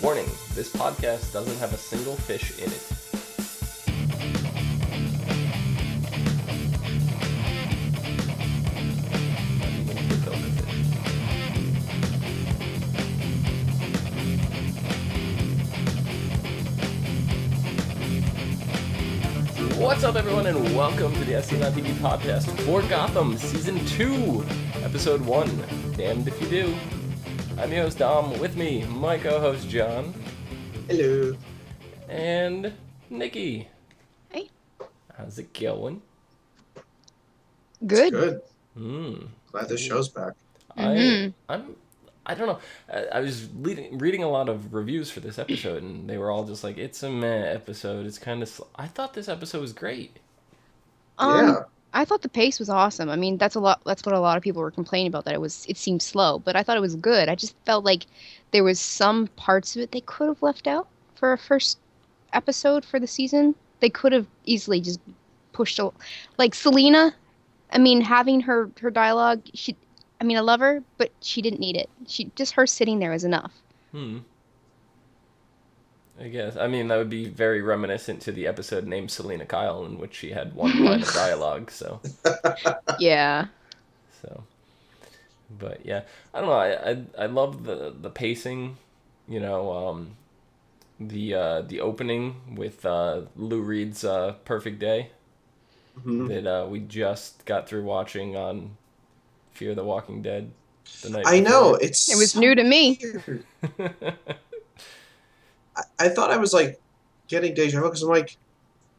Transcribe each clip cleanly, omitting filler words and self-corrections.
Warning, this podcast doesn't have a single fish in it. Not even gefilte fish. What's up, everyone, and welcome to the ASOTV podcast for Gotham, Season 2, Episode 1, Damned If You Do. I'm your host, Dom. With me, my co-host, John. Hello. And Nikki. Hey. How's it going? Good. It's good. Glad this show's back. I don't know. I was reading a lot of reviews for this episode, and they were all just like, "It's a meh episode. It's kind of." I thought this episode was great. Yeah. I thought the pace was awesome. I mean, that's what a lot of people were complaining about, that it seemed slow, but I thought it was good. I just felt like there was some parts of it they could have left out for a first episode for the season. They could have easily just pushed like Selena. I mean, having her dialogue, I love her, but she didn't need it. Her sitting there was enough. I guess. I mean, that would be very reminiscent to the episode named Selena Kyle, in which she had one line of dialogue, so. Yeah. So. But, yeah. I don't know. I love the pacing, you know, the opening with Lou Reed's Perfect Day that we just got through watching on Fear the Walking Dead the night before. I know. It was new to me. I thought I was like getting deja vu because I'm like,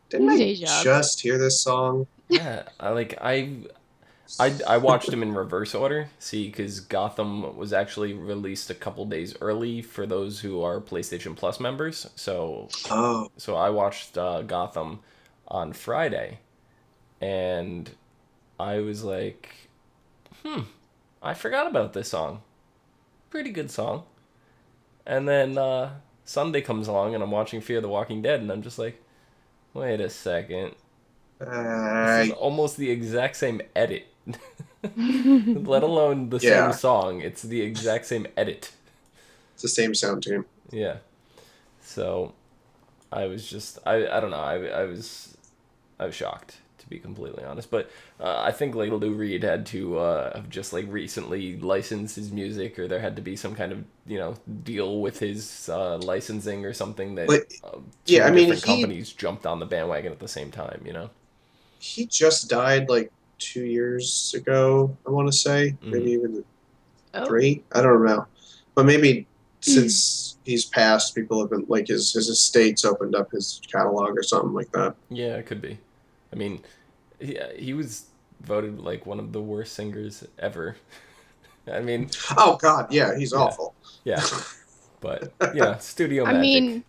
didn't I just hear this song? Yeah, I watched them in reverse order. See, because Gotham was actually released a couple days early for those who are PlayStation Plus members. So I watched Gotham on Friday, and I was like, I forgot about this song. Pretty good song. And then Sunday comes along, and I'm watching Fear the Walking Dead, and I'm just like, wait a second. This is almost the exact same edit. Let alone the same song. It's the exact same edit. It's the same sound tune. Yeah. So I was just I don't know. I was shocked, to be completely honest. But I think like Lou Reed had to have just like recently licensed his music, or there had to be some kind of deal with his licensing or something that different companies jumped on the bandwagon at the same time. He just died like 2 years ago, I want to say. Maybe even 3. I don't know. But maybe since he's passed, people have been like his estates opened up his catalog or something like that. Yeah, it could be. I mean, he was voted like one of the worst singers ever. I mean... Oh, God, yeah, he's awful. Yeah, but, studio magic. I mean,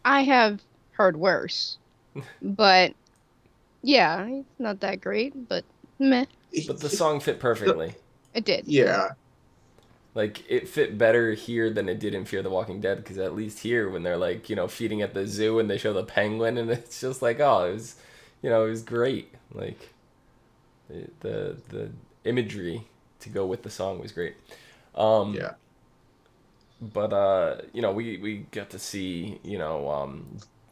I have heard worse, but... Yeah, it's not that great, but meh. But the song fit perfectly. It did. Yeah. Like, it fit better here than it did in Fear the Walking Dead, because at least here, when they're, like, feeding at the zoo and they show the penguin, and it's just like, oh, it was, it was great. Like, the imagery to go with the song was great. Yeah. But, we got to see,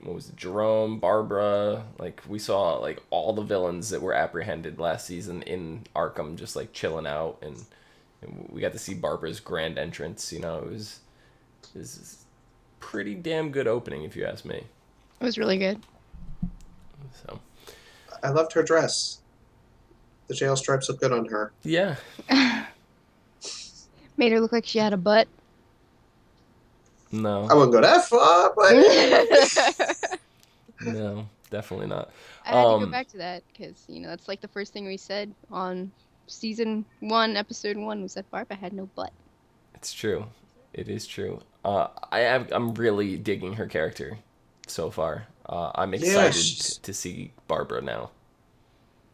what was it, Jerome, Barbara, like, we saw, like, all the villains that were apprehended last season in Arkham just, like, chilling out, and we got to see Barbara's grand entrance. It was pretty damn good opening, if you ask me. It was really good. So, I loved her dress. The jail stripes look good on her. Yeah. Made her look like she had a butt. No. I wouldn't go that far, but... No, definitely not. I had to go back to that, because, that's like the first thing we said on Season 1, Episode 1, was that Barbara had no butt. It's true. It is true. I'm really digging her character so far. I'm excited to see Barbara now.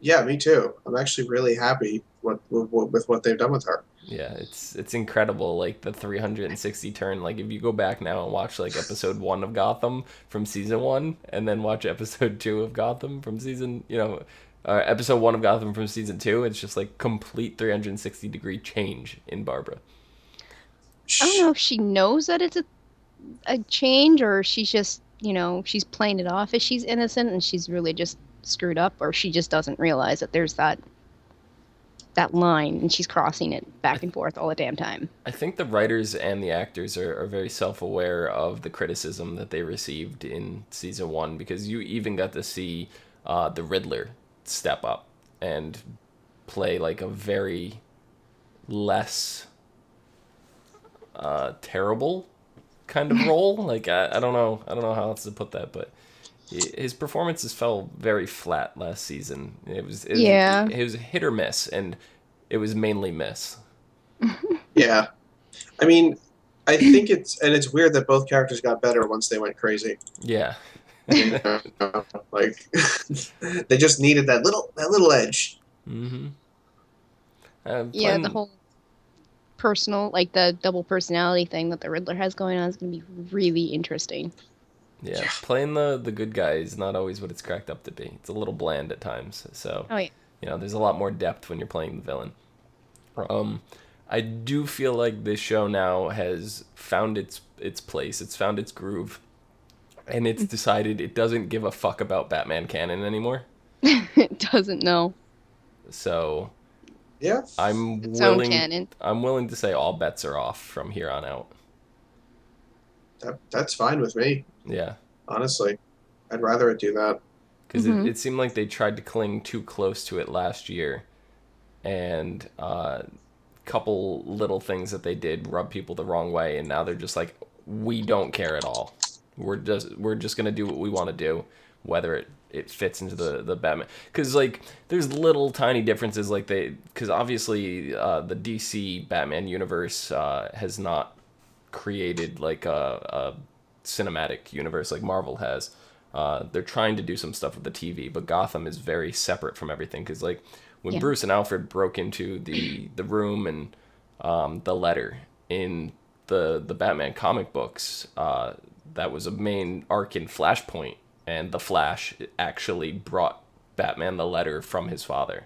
Yeah, me too. I'm actually really happy with what they've done with her. Yeah, it's incredible, like, the 360 turn. Like, if you go back now and watch, like, episode 1 of Gotham from season 1, and then watch episode 2 of Gotham from season, episode 1 of Gotham from season 2, it's just, like, complete 360 degree change in Barbara. I don't know if she knows that it's a a change, or she's just, she's playing it off as she's innocent and she's really just screwed up, or she just doesn't realize that there's that line and she's crossing it back and forth all the damn time. I think the writers and the actors are very self-aware of the criticism that they received in season 1, because you even got to see the Riddler step up and play like a very less terrible kind of role. Like I don't know how else to put that, but his performances fell very flat last season. It was hit or miss, and it was mainly miss. Yeah, I mean, I think it's weird that both characters got better once they went crazy. Yeah. Like they just needed that little edge. Mm-hmm. The whole personal, like the double personality thing that the Riddler has going on is going to be really interesting. Yeah, playing the good guy is not always what it's cracked up to be. It's a little bland at times. So, there's a lot more depth when you're playing the villain. I do feel like this show now has found its place. It's found its groove. And it's decided it doesn't give a fuck about Batman canon anymore. It doesn't know. So, yeah, I'm willing to say all bets are off from here on out. That's fine with me. Yeah. Honestly, I'd rather it do that. Because it seemed like they tried to cling too close to it last year. And couple little things that they did rub people the wrong way. And now they're just like, we don't care at all. We're just going to do what we want to do, whether it fits into the Batman. Because, like, there's little tiny differences. Like, because obviously the DC Batman universe has not created like a cinematic universe like Marvel has. They're trying to do some stuff with the TV, but Gotham is very separate from everything. Because like when Bruce and Alfred broke into the room and the letter in the Batman comic books, that was a main arc in Flashpoint, and the Flash actually brought Batman the letter from his father,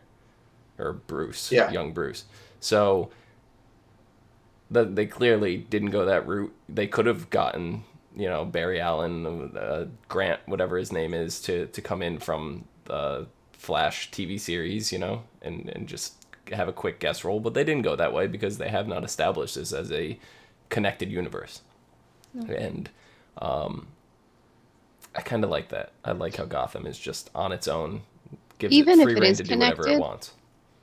or Bruce, young Bruce. So they clearly didn't go that route. They could have gotten, Barry Allen, Grant, whatever his name is, to come in from the Flash TV series, and just have a quick guest role. But they didn't go that way because they have not established this as a connected universe. Okay. And I kind of like that. I like how Gotham is just on its own, gives it free rein to do whatever it wants.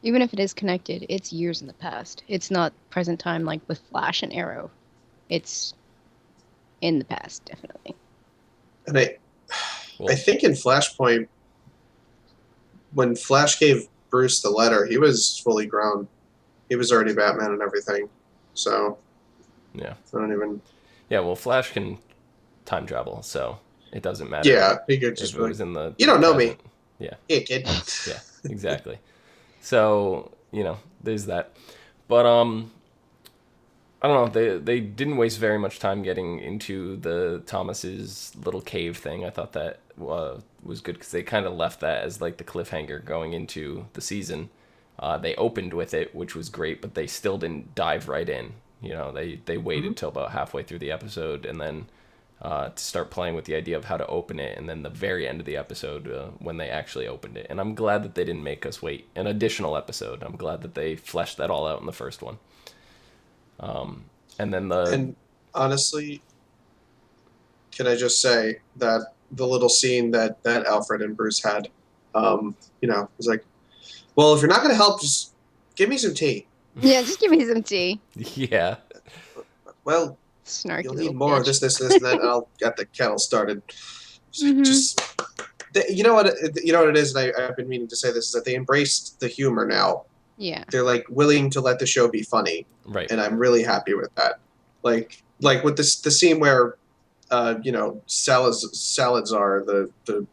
Even if it is connected, it's years in the past. It's not present time like with Flash and Arrow. It's in the past, definitely. And I think in Flashpoint, when Flash gave Bruce the letter, he was fully grown. He was already Batman and everything. So, yeah. I don't even... Yeah, well, Flash can time travel, so it doesn't matter. Yeah, he could just if it was in the you don't know present. me. Yeah. Hey, kid. Yeah, exactly. So, there's that. But I don't know, they didn't waste very much time getting into the Thomas's little cave thing. I thought that was good because they kind of left that as like the cliffhanger going into the season. They opened with it, which was great, but they still didn't dive right in. They waited till about halfway through the episode and then to start playing with the idea of how to open it, and then the very end of the episode when they actually opened it. And I'm glad that they didn't make us wait an additional episode. I'm glad that they fleshed that all out in the first one. And honestly, can I just say that the little scene that Alfred and Bruce had, was like, well, if you're not going to help, just give me some tea. Yeah, just give me some tea. Yeah. Well, snarky, you'll need more of this, and then I'll get the kettle started. Just, you know what it is, and I've been meaning to say this, is that they embraced the humor now. Yeah. They're like willing to let the show be funny. Right. And I'm really happy with that. Like with the scene where, Salazar, the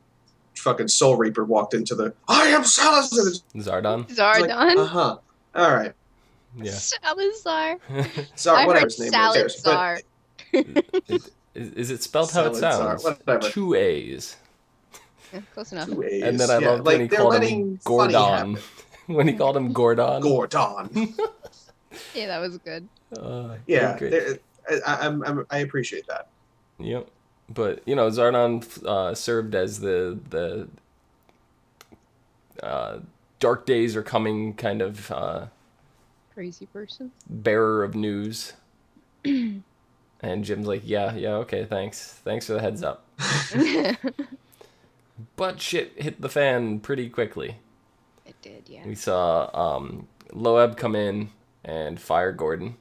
fucking Soul Reaper, walked into the I am Salazar. Zardon. Like, all right. Yeah. Salazar. Sorry, whatever his name Salazar. Is it spelled how it sounds? Whatever. 2 A's. Yeah, close enough. 2 A's. And then I loved when he called him Gordon. When he called him Gordon. Gordon. Yeah, that was good. Yeah, I appreciate that. Yep. But Zardon served as the dark days are coming kind of Crazy person. bearer of news. And Jim's like, yeah, okay, thanks for the heads up. But shit hit the fan pretty quickly. It did, yeah. We saw Loeb come in and fire Gordon,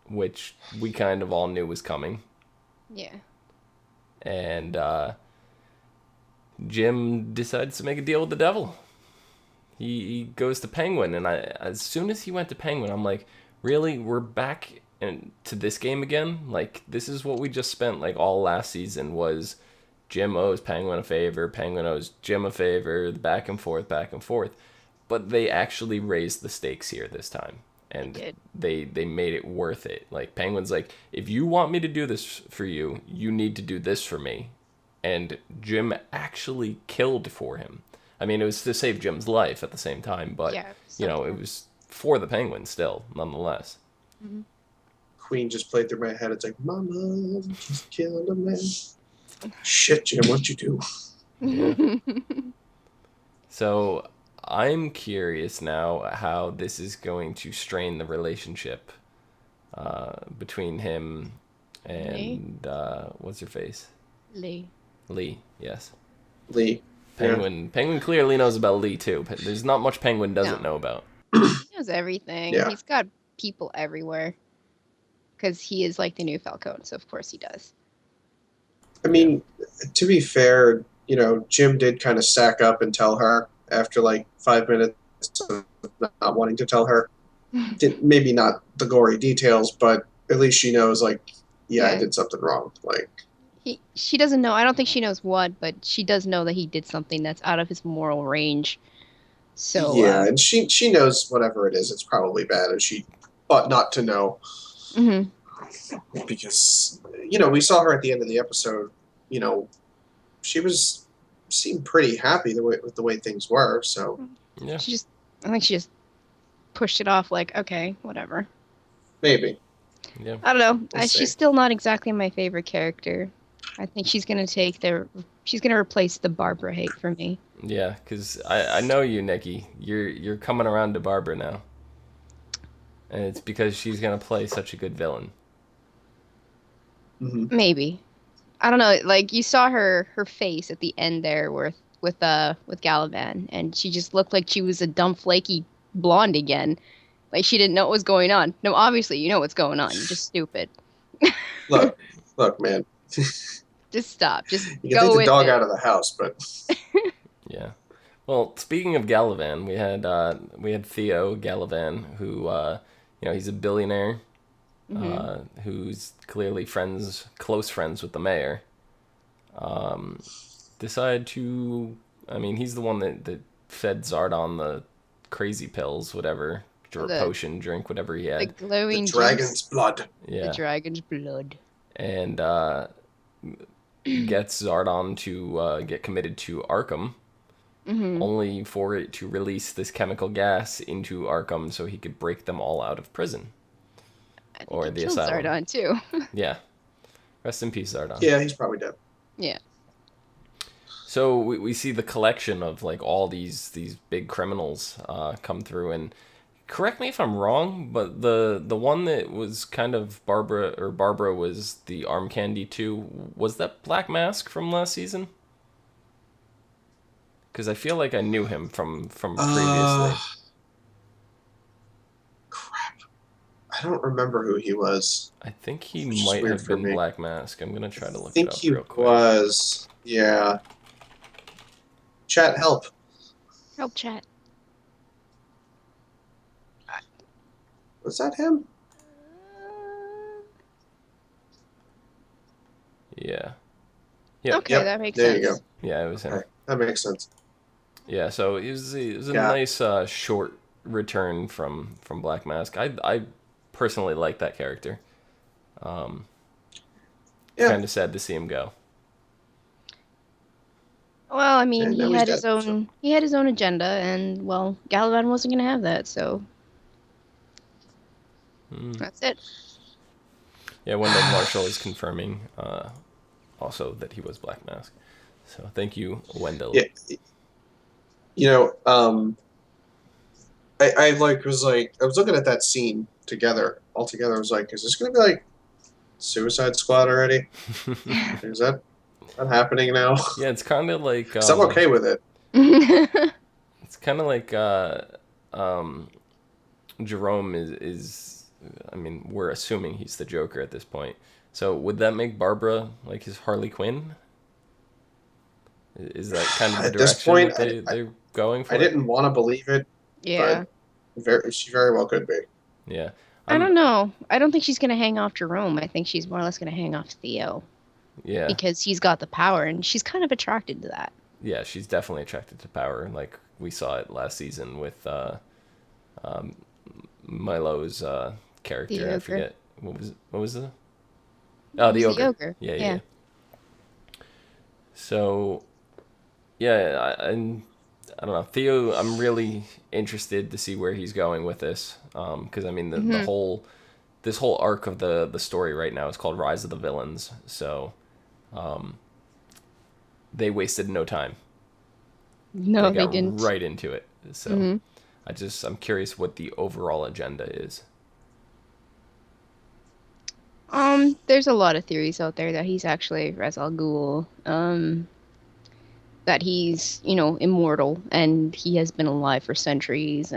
which we kind of all knew was coming. Yeah. And Jim decides to make a deal with the devil. He goes to Penguin, and as soon as he went to Penguin, I'm like, really? We're back to this game again? Like, this is what we just spent like all last season was Jim owes Penguin a favor, Penguin owes Jim a favor, back and forth. But they actually raised the stakes here this time. And they made it worth it. Like, Penguin's like, if you want me to do this for you, you need to do this for me. And Jim actually killed for him. I mean, it was to save Jim's life at the same time, but, it was for the Penguin still, nonetheless. Mm-hmm. Queen just played through my head. It's like, Mama just killed a man. Shit, Jim, what'd you do? Yeah. So, I'm curious now how this is going to strain the relationship between him and, what's her face? Lee, yes. Lee. Penguin clearly knows about Lee too, but there's not much Penguin doesn't know about. He knows everything. Yeah. He's got people everywhere. Because he is like the new Falcone, so of course he does. I mean, to be fair, Jim did kind of sack up and tell her after like 5 minutes of not wanting to tell her. Maybe not the gory details, but at least she knows, like, I did something wrong. Like, she doesn't know. I don't think she knows what, but she does know that he did something that's out of his moral range. So and she knows whatever it is, it's probably bad, and she ought not to know. Mm-hmm. Because we saw her at the end of the episode. She seemed pretty happy with the way things were. So yeah, I think she just pushed it off. Like, okay, whatever. Maybe. Yeah. I don't know. She's still not exactly my favorite character. I think she's gonna replace the Barbara hate for me. Yeah, because I know you, Nikki. You're coming around to Barbara now, and it's because she's gonna play such a good villain. Mm-hmm. Maybe. I don't know. Like, you saw her face at the end there with Galavan, and she just looked like she was a dumb, flaky blonde again. Like, she didn't know what was going on. No, obviously you know what's going on. You're just stupid. Look, man. Just stop. Just you can go take the with dog it. out of the house, but yeah. Well, speaking of Galavan, we had Theo Galavan, who he's a billionaire, who's clearly close friends with the mayor. Decide to, he's the one that fed Zardon the crazy pills, whatever, potion, drink, whatever he had. The glowing dragon's blood. Yeah. The dragon's blood. And gets Zardon to get committed to Arkham, only for it to release this chemical gas into Arkham so he could break them all out of prison. I think or the asylum. Zardon too. Yeah. Rest in peace, Zardon. Yeah, he's probably dead. Yeah. So we see the collection of like all these big criminals come through, and correct me if I'm wrong, but the one that was kind of Barbara was the arm candy too. Was that Black Mask from last season? Because I feel like I knew him from previously. Crap. I don't remember who he was. I think he might have been Black Mask. I'm going to try to look it up real quick. I think he was. Yeah. Chat, help. Help, chat. Was that him? Yeah. Yep. Okay, that makes sense. There You go. Yeah, it was him. Okay, that makes sense. Yeah, so it was a nice short return from Black Mask. I personally like that character. Kind of sad to see him go. Well, I mean, he had his own agenda, and well, Galavan wasn't going to have that, so that's it. Yeah, Wendell Marshall is confirming also that he was Black Mask. So thank you, Wendell. Yeah. I was looking at that scene all together. I was like, is this going to be like Suicide Squad already? Is that happening now? Yeah, it's kind of like... Because I'm okay with it. It's kind of like Jerome is... I mean, we're assuming he's the Joker at this point. So would that make Barbara like his Harley Quinn? Is that kind of the direction that they're going for? I didn't want to believe it, Yeah. but she very well could be. Yeah. I don't know. I don't think she's going to hang off Jerome. I think she's more or less going to hang off Theo. Yeah. Because he's got the power, and she's kind of attracted to that. Yeah, she's definitely attracted to power. Like, we saw it last season with Milo's character. I forget. What was the... Oh, the ogre. Yeah. So, yeah, I don't know. Theo, I'm really interested to see where he's going with this. Because, I mean, this whole arc of the story right now is called Rise of the Villains. So, they wasted no time. No, they didn't. Right into it. So, I'm curious what the overall agenda is. There's a lot of theories out there that he's actually Ra's al Ghul. That he's, immortal and he has been alive for centuries,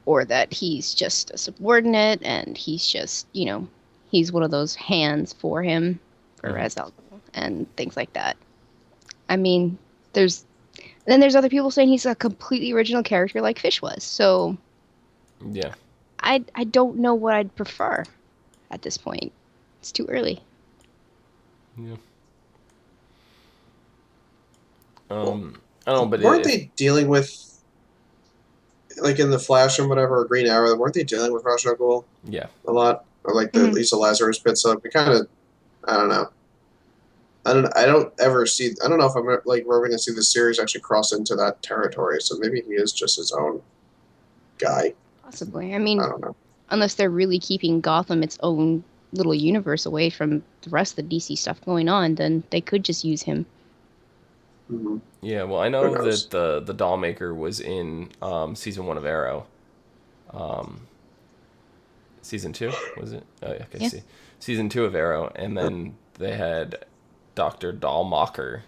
or that he's just a subordinate and he's just, he's one of those hands for him, for Ra's al Ghul, and things like that. I mean, there's other people saying he's a completely original character like Fish was. So, yeah, I don't know what I'd prefer at this point. It's too early. Yeah. I don't know, but weren't they dealing with, like in the Flash and whatever, or Green Arrow? Weren't they dealing with Ra's al Ghul? Yeah, a lot, or like the Lisa Lazarus bits up. We kind of, I don't know. I don't ever see. I don't know if we're going to see the series actually cross into that territory. So maybe he is just his own guy. Possibly. I mean, I don't know. Unless they're really keeping Gotham its own little universe away from the rest of the DC stuff going on, then they could just use him. Mm-hmm. Yeah, well, I know that the doll maker was in season 1 of Arrow. Season 2, was it? Oh, yeah, I see. Season 2 of Arrow, and then they had Dr. Dollmacher,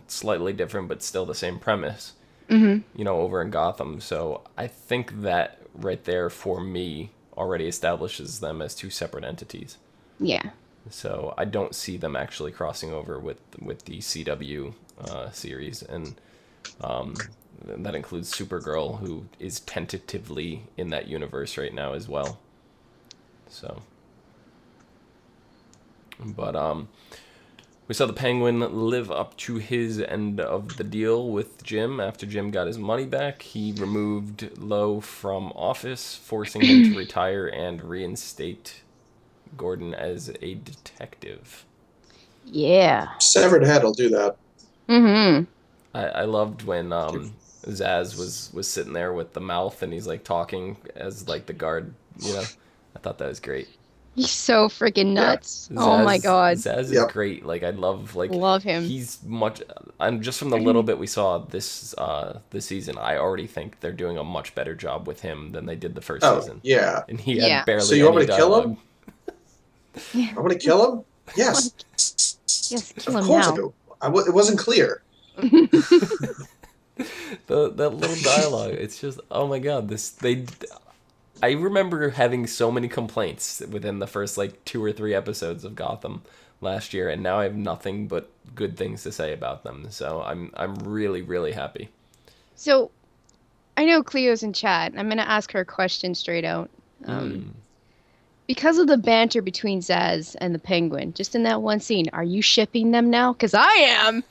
slightly different, but still the same premise, over in Gotham. So I think that right there, for me, already establishes them as two separate entities. Yeah. So I don't see them actually crossing over with the CW series, and that includes Supergirl, who is tentatively in that universe right now as well. So, but we saw the Penguin live up to his end of the deal with Jim. After Jim got his money back, he removed Lowe from office, forcing him to retire and reinstate Gordon as a detective. Yeah. Severed head will do that. Mm-hmm. I loved when Zaz was sitting there with the mouth and he's like talking as like the guard, I thought that was great. He's so freaking nuts. Yeah. Oh my god. Zaz is great. Like I love him. He's I'm just from the little bit we saw this season, I already think they're doing a much better job with him than they did the first season. Yeah. And he had barely So you want me to dialogue. Kill him? I want to kill him? Yes. Yes, kill him of course now. I do. It wasn't clear. That little dialogue, it's just, oh my god, I remember having so many complaints within the first 2 or 3 episodes of Gotham last year, and now I have nothing but good things to say about them. So I'm really, really happy. So I know Cleo's in chat. I'm gonna ask her a question straight out. Because of the banter between Zaz and the Penguin, just in that one scene, are you shipping them now? Because I am.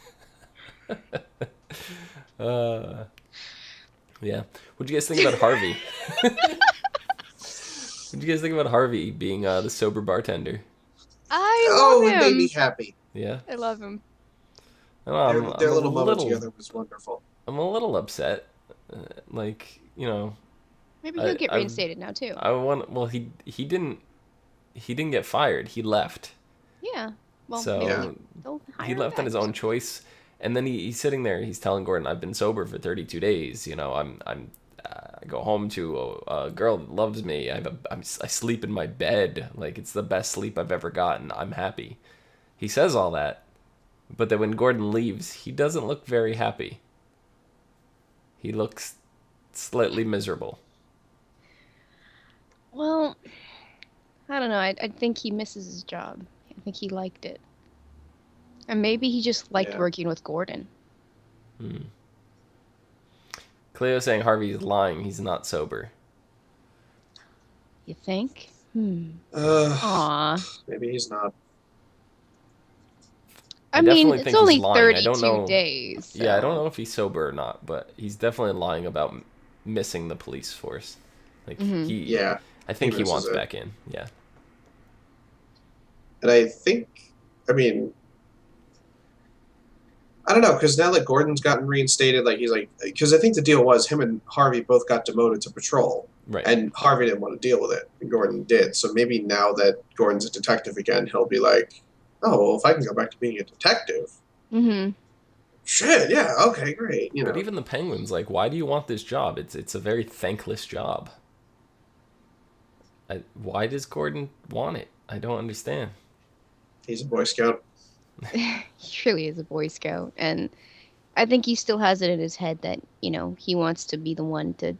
Yeah. What'd you guys think about Harvey? What'd you guys think about Harvey being the sober bartender? I love him. It made me happy. Yeah. I love him. Their little moment together was wonderful. I'm a little upset. Maybe he'll get reinstated now too. He didn't he didn't get fired. He left. Yeah. Well, So maybe they'll hire he him left on back his or own something. choice. And then he's sitting there. He's telling Gordon, "I've been sober for 32 days. You know, I go home to a girl that loves me. I sleep in my bed. Like, it's the best sleep I've ever gotten. I'm happy." He says all that, but then when Gordon leaves, he doesn't look very happy. He looks slightly miserable. Well, I don't know. I think he misses his job. I think he liked it. And maybe he just liked working with Gordon. Cleo saying Harvey is lying. He's not sober. You think? Aw. Maybe he's not. I mean, definitely it's think he's only lying. I don't 32 know. days. So. Yeah, I don't know if he's sober or not, but he's definitely lying about missing the police force. Like I think he wants back in. Yeah. And I think, I mean, I don't know, because now that Gordon's gotten reinstated, like, he's like, because I think the deal was him and Harvey both got demoted to patrol. Right. And Harvey didn't want to deal with it, and Gordon did. So maybe now that Gordon's a detective again, he'll be like, oh, well, if I can go back to being a detective, shit, yeah, okay, great. You know. But even the Penguin's like, why do you want this job? It's a very thankless job. Why does Gordon want it? I don't understand. He's a Boy Scout. He truly is a Boy Scout. And I think he still has it in his head that, you know, he wants to be the one to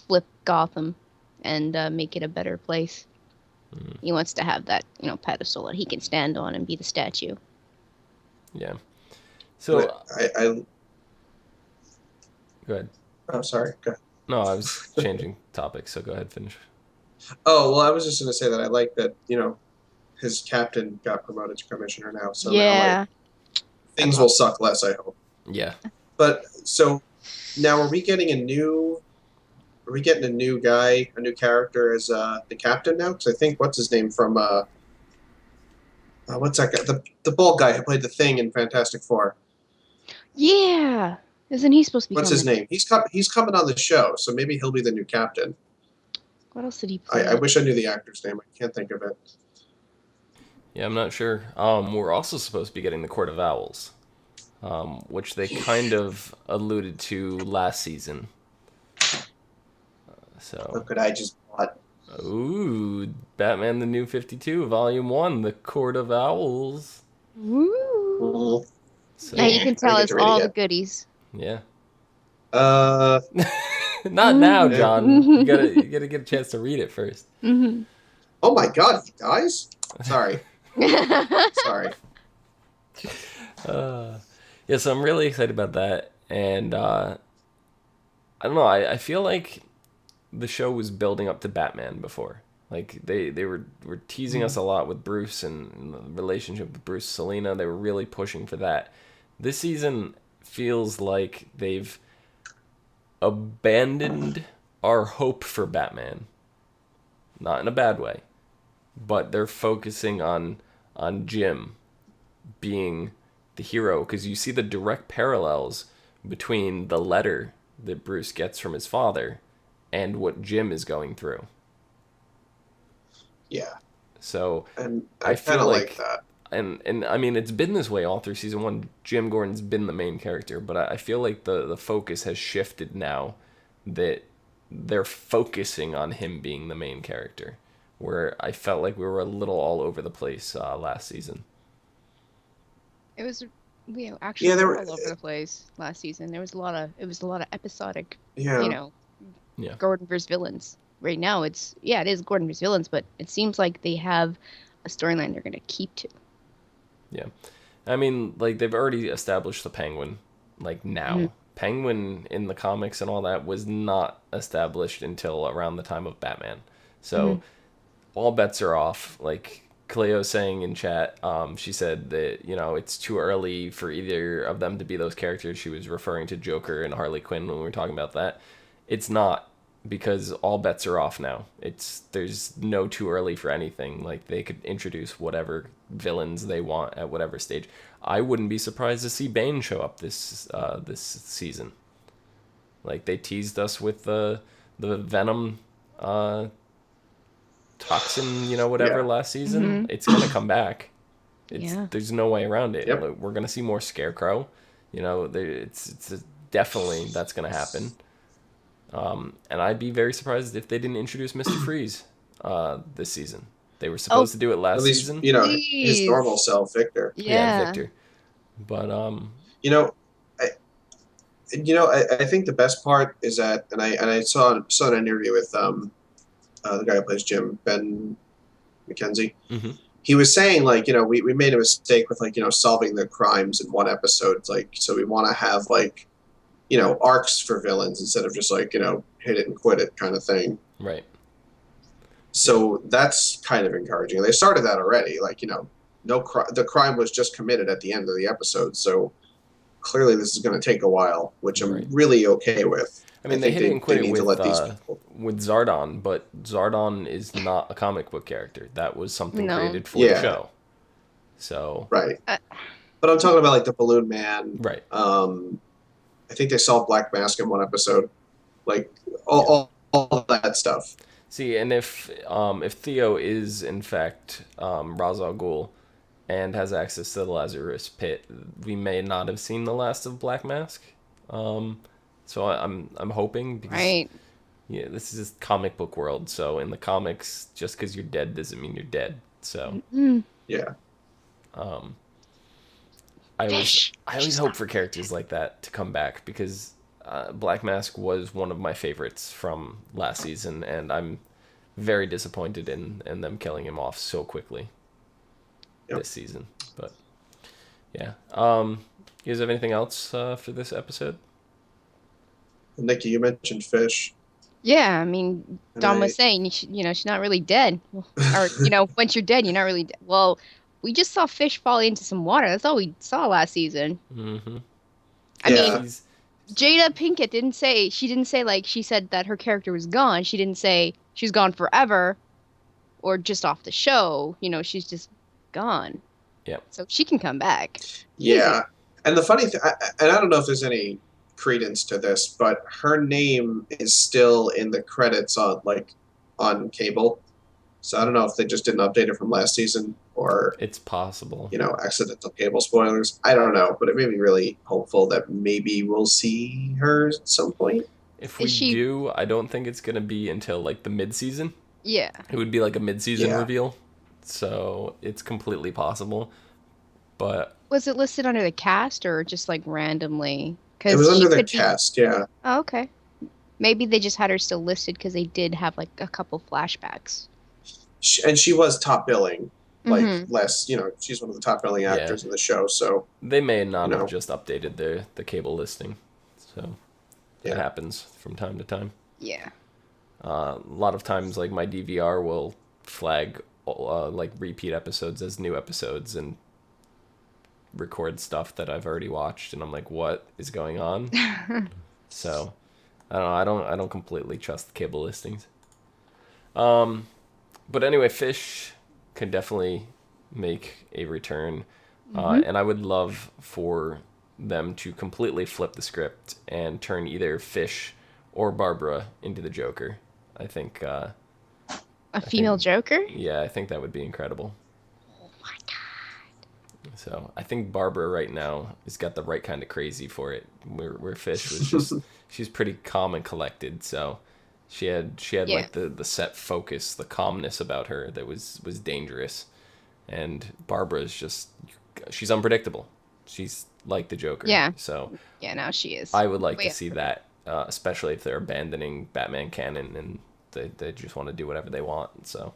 flip Gotham and make it a better place. He wants to have that, you know, pedestal that he can stand on and be the statue. Yeah. So I go ahead. Oh, sorry. Go ahead. No, I was changing topics, so go ahead, finish. Oh, well, I was just going to say that I like that, you know, his captain got promoted to commissioner now. So now, like, things will suck less, I hope. Yeah. But so now are we getting a new guy, a new character as the captain now? Because I think, what's his name from, what's that guy? The bald guy who played the Thing in Fantastic Four. Yeah. Isn't he supposed to be What's his name? He's coming on the show, so maybe he'll be the new captain. What else did he play? I wish I knew the actor's name. I can't think of it. Yeah, I'm not sure. We're also supposed to be getting the Court of Owls, which they kind of alluded to last season. So. Look what I just bought. Ooh, Batman the New 52, Volume 1, The Court of Owls. Woo! So, now you can tell us all the goodies. Yeah. Not now, John. You gotta get a chance to read it first. Oh my God, he dies? Sorry. Sorry. Yeah, so I'm really excited about that, and I don't know. I feel like the show was building up to Batman before. Like they were teasing us a lot with Bruce and the relationship with Bruce Selina. They were really pushing for that. This season feels like they've abandoned our hope for Batman. Not in a bad way, but they're focusing on Jim being the hero, because you see the direct parallels between the letter that Bruce gets from his father and what Jim is going through. Yeah. So and I feel like that. And I mean, it's been this way all through season 1. Jim Gordon's been the main character, but I feel like the focus has shifted now that they're focusing on him being the main character, where I felt like we were a little all over the place last season. It was, you know, actually all over the place last season. It was a lot of episodic, you know, Gordon versus villains. Right now, it is Gordon versus villains, but it seems like they have a storyline they're going to keep to. Yeah. I mean, like, they've already established the Penguin, like, now. Penguin in the comics and all that was not established until around the time of Batman. So all bets are off. Like Cleo saying in chat, she said that, you know, it's too early for either of them to be those characters. She was referring to Joker and Harley Quinn when we were talking about that. It's not, because all bets are off now. There's no too early for anything. Like, they could introduce whatever villains they want at whatever stage. I wouldn't be surprised to see Bane show up this season. Like, they teased us with the Venom toxin, whatever last season, it's gonna come back. There's no way around it. Yep. We're gonna see more Scarecrow. It's definitely that's gonna happen. And I'd be very surprised if they didn't introduce Mr. Freeze this season. They were supposed to do it last season. His normal self, Victor. Yeah, Victor. But I think the best part is that, and I saw an interview with the guy who plays Jim, Ben McKenzie. Mm-hmm. He was saying, like, we made a mistake with, like, solving the crimes in one episode. Like, so we want to have, like, arcs for villains instead of just, like, hit it and quit it kind of thing. Right. So that's kind of encouraging. They started that already. Like, the crime was just committed at the end of the episode. So clearly this is going to take a while, which I'm really okay with. I mean, they hit it and quit it with Zardon, but Zardon is not a comic book character. That was something created for the show. So right. But I'm talking about, like, the Balloon Man. Right. I think they saw Black Mask in one episode. Like, all that stuff. See, and if Theo is in fact Ra's al Ghul and has access to the Lazarus Pit, we may not have seen the last of Black Mask. So I'm hoping because this is a comic book world. So in the comics, just because you're dead doesn't mean you're dead. So yeah. I always hope for characters like that to come back because Black Mask was one of my favorites from last season, and I'm very disappointed in them killing him off so quickly this season. But yeah, you guys have anything else for this episode? Nikki, you mentioned Fish. Yeah, I mean, Dom was saying, she's not really dead. Or, once you're dead, you're not really dead. Well, we just saw Fish fall into some water. That's all we saw last season. Mm-hmm. I mean, Jada Pinkett didn't say, like, she said that her character was gone. She didn't say she's gone forever or just off the show. She's just gone. Yeah. So she can come back. Yeah. And the funny thing, and I don't know if there's any credence to this, but her name is still in the credits on cable. So I don't know if they just didn't update it from last season or it's possible. Accidental cable spoilers. I don't know, but it made me really hopeful that maybe we'll see her at some point. If we do, I don't think it's gonna be until like the mid-season. Yeah. It would be like a mid-season reveal. So it's completely possible. But was it listed under the cast or just like randomly? It was under the cast, yeah. Oh, okay. Maybe they just had her still listed because they did have like a couple flashbacks. And she was top billing, she's one of the top billing actors in the show. So they may not have just updated the cable listing. So it happens from time to time. Yeah. A lot of times, like my DVR will flag like repeat episodes as new episodes and record stuff that I've already watched, and I'm like, what is going on? So I don't completely trust the cable listings. But anyway, Fish can definitely make a return, and I would love for them to completely flip the script and turn either Fish or Barbara into the Joker. I think a female Joker? Yeah, I think that would be incredible. Oh my god. So I think Barbara right now has got the right kind of crazy for it. Where Fish was just she's pretty calm and collected, so she had like the set focus, the calmness about her that was dangerous. And Barbara's just she's unpredictable. She's like the Joker. Yeah. So yeah, now she is. I would like to see that, especially if they're abandoning Batman canon and they just want to do whatever they want. So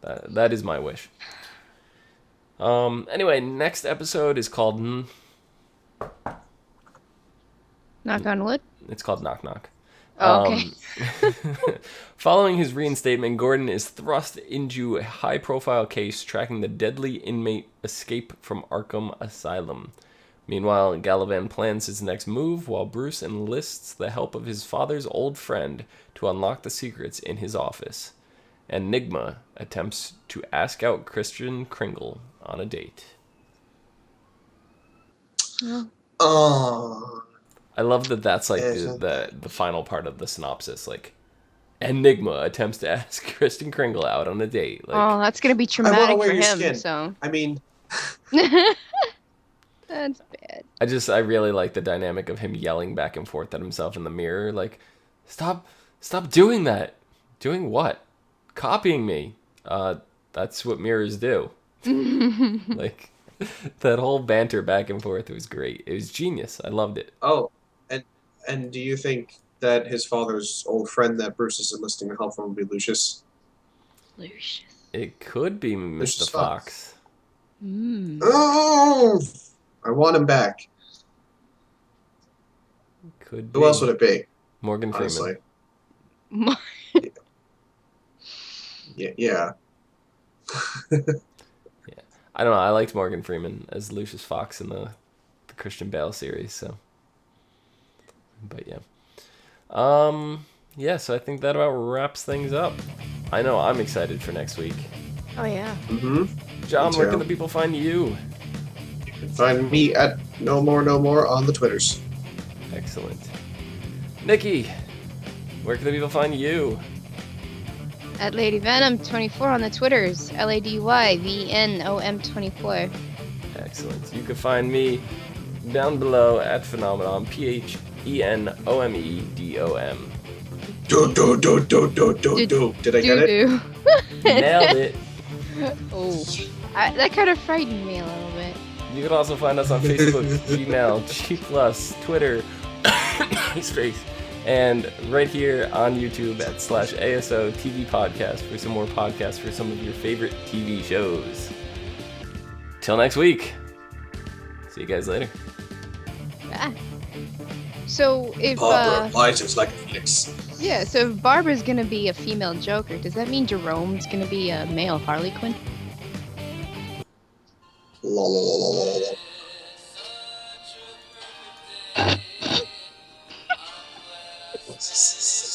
that is my wish. Anyway, next episode is called Knock on wood? It's called Knock Knock. Oh, okay. Following his reinstatement, Gordon is thrust into a high-profile case tracking the deadly inmate escape from Arkham Asylum. Meanwhile, Galavan plans his next move while Bruce enlists the help of his father's old friend to unlock the secrets in his office. Enigma attempts to ask out Christian Kringle on a date. Oh. I love that that's like the final part of the synopsis. Like, Enigma attempts to ask Kristen Kringle out on a date. Like, oh, that's gonna be I want to traumatic wear for your him. skin. So I mean, that's bad. I really like the dynamic of him yelling back and forth at himself in the mirror. Like, stop doing that. Doing what? Copying me. That's what mirrors do. Like, that whole banter back and forth was great. It was genius. I loved it. oh, and do you think that his father's old friend that Bruce is enlisting help from would be Lucius? Lucius. It could be Mr. Lucius Fox. Oh, I want him back. Could be. Who else would it be? Morgan Freeman. Honestly. Yeah. I don't know. I liked Morgan Freeman as Lucius Fox in the Christian Bale series. So, but yeah. Yeah. So I think that about wraps things up. I know I'm excited for next week. Oh yeah. John, where can the people find you? You can find me at No More on the Twitters. Excellent. Nikki, where can the people find you? At Lady Venom 24 on the Twitters. LADYVNOM24. Excellent. You can find me down below at Phenomenon, PHENOMEDOM. Do. Did I get it? Nailed it. Oh, that kind of frightened me a little bit. You can also find us on Facebook, Gmail, G+, Twitter, Space, and right here on YouTube at /ASOTV podcast for some more podcasts for some of your favorite TV shows. Till next week. See you guys later. Ah. So if Barbara Blyther's like a phoenix. yeah, so if Barbara's gonna be a female Joker, does that mean Jerome's gonna be a male Harley Quinn? What's this?